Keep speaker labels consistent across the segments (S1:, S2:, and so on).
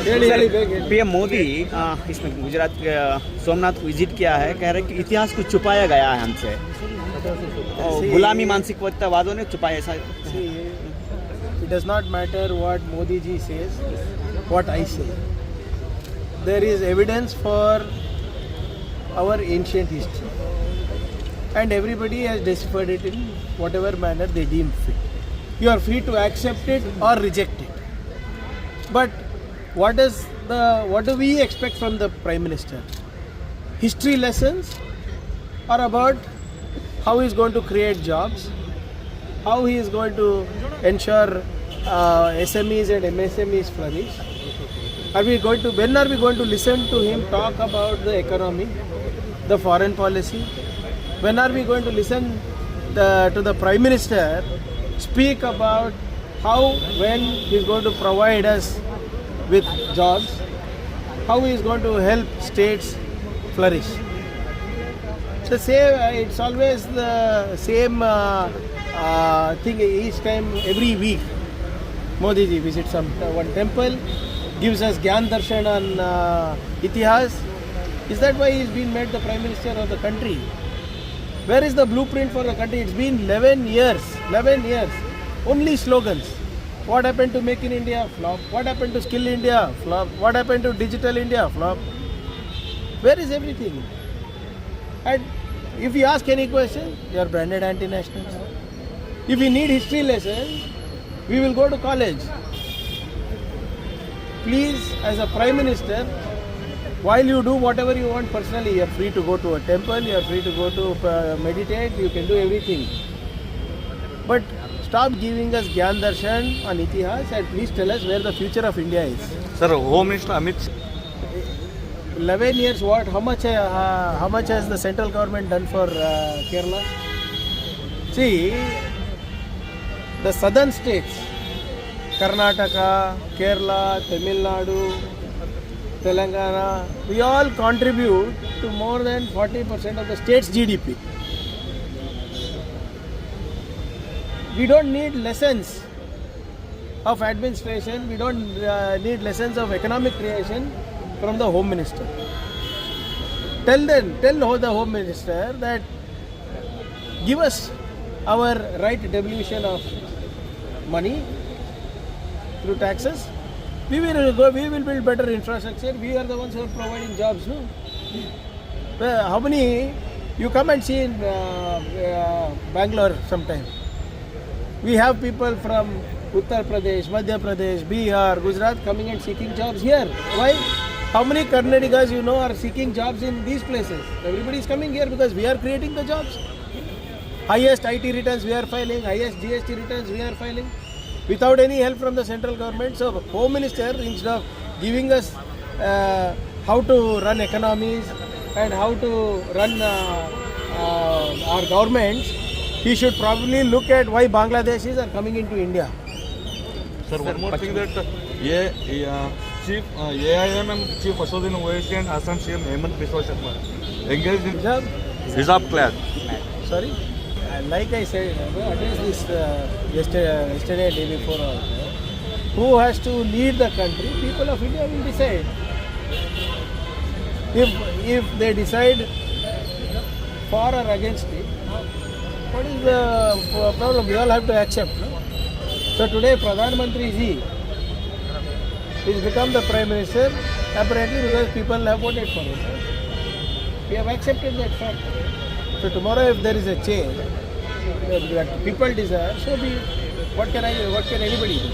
S1: PM Modi इसमें गुजरात के Somnath visit किया है, कह रहे हैं कि इतिहास को छुपाया गया है हमसे, गुलामी मानसिकतावादों ने छुपाया ऐसा।
S2: It does not matter what Modi ji says, what I say. There is evidence for our ancient history, and everybody has deciphered it in whatever manner they deem fit. You are free to accept it or reject it. But what do we expect from the Prime Minister? History lessons are about how he is going to create jobs, how he is going to ensure SMEs and MSMEs flourish. When are we going to listen to him talk about the economy, the foreign policy? When are we going to listen to the Prime Minister speak about when he is going to provide us with jobs, how he is going to help states flourish? It's always the same thing each time, every week. Modi ji visits one temple, gives us Gyan Darshan on Itihas. Is that why he's been made the Prime Minister of the country? Where is the blueprint for the country? It's been 11 years, only slogans. What happened to Make in India? Flop. What happened to Skill India? Flop. What happened to Digital India? Flop. Where is everything? And if you ask any question, you are branded anti-nationals. If we need history lessons, we will go to college. Please, as a Prime Minister, while you do whatever you want personally, you are free to go to a temple, you are free to go to meditate, you can do everything. But stop giving us Gyan Darshan on Itihas and please tell us where the future of India is.
S3: Sir, Home Minister Amit
S2: 11 years what? How much has the central government done for Kerala? See, the southern states, Karnataka, Kerala, Tamil Nadu, Telangana, we all contribute to more than 40% of the state's GDP. We don't need lessons of administration, we don't need lessons of economic creation from the Home Minister. Tell the Home Minister that give us our right devolution of money through taxes. We will build better infrastructure. We are the ones who are providing jobs. No? How many you come and see in Bangalore sometime? We have people from Uttar Pradesh, Madhya Pradesh, Bihar, Gujarat coming and seeking jobs here. Why? How many Karnataks you know are seeking jobs in these places? Everybody is coming here because we are creating the jobs. Highest IT returns we are filing, highest GST returns we are filing, without any help from the central government. So Home Minister, instead of giving us how to run economies and how to run our governments, he should probably look at why Bangladeshis are coming into India.
S3: Sir, one more thing that Chief AIMM Chief Ashuddin Owaisi and Assam CM Hemant Biswa Sharma engaged in hijab class.
S2: Sorry? Like I said, addressed this yesterday, day before also. Who has to lead the country? People of India will decide. If they decide for or against it, what is the problem? We all have to accept. No? So today Pradhan Mantri ji is become the Prime Minister apparently because people have voted for him. We have accepted that fact. So tomorrow if there is a change that people desire, so be it. What can anybody do?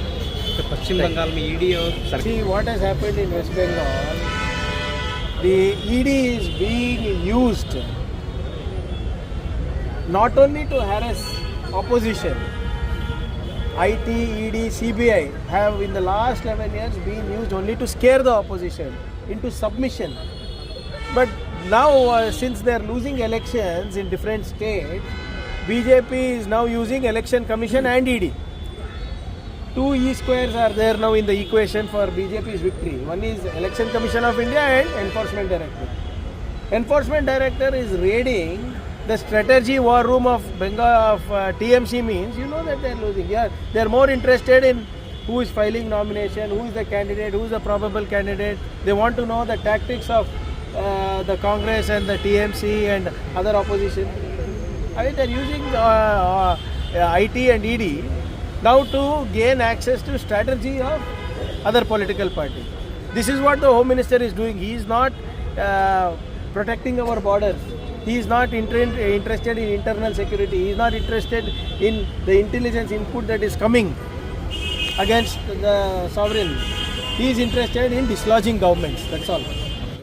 S1: तो पश्चिम बंगाल में ED और
S2: See what has happened in West Bengal. The ED is being used not only to harass opposition. IT, ED, CBI have in the last 11 years been used only to scare the opposition into submission. But now since they are losing elections in different states, BJP is now using Election Commission and ED. Two E squares are there now in the equation for BJP's victory. One is Election Commission of India and Enforcement Director. Enforcement Director is raiding the strategy war room of Bengal of TMC means you know that they are losing. Yeah, they are more interested in who is filing nomination, who is the candidate, who is the probable candidate. They want to know the tactics of the Congress and the TMC and other opposition. I mean, they are using IT and ED now to gain access to strategy of other political parties. This is what the Home Minister is doing. He is not protecting our borders. He is not interested in internal security. He is not interested in the intelligence input that is coming against the sovereign. He is interested in dislodging governments. That's all.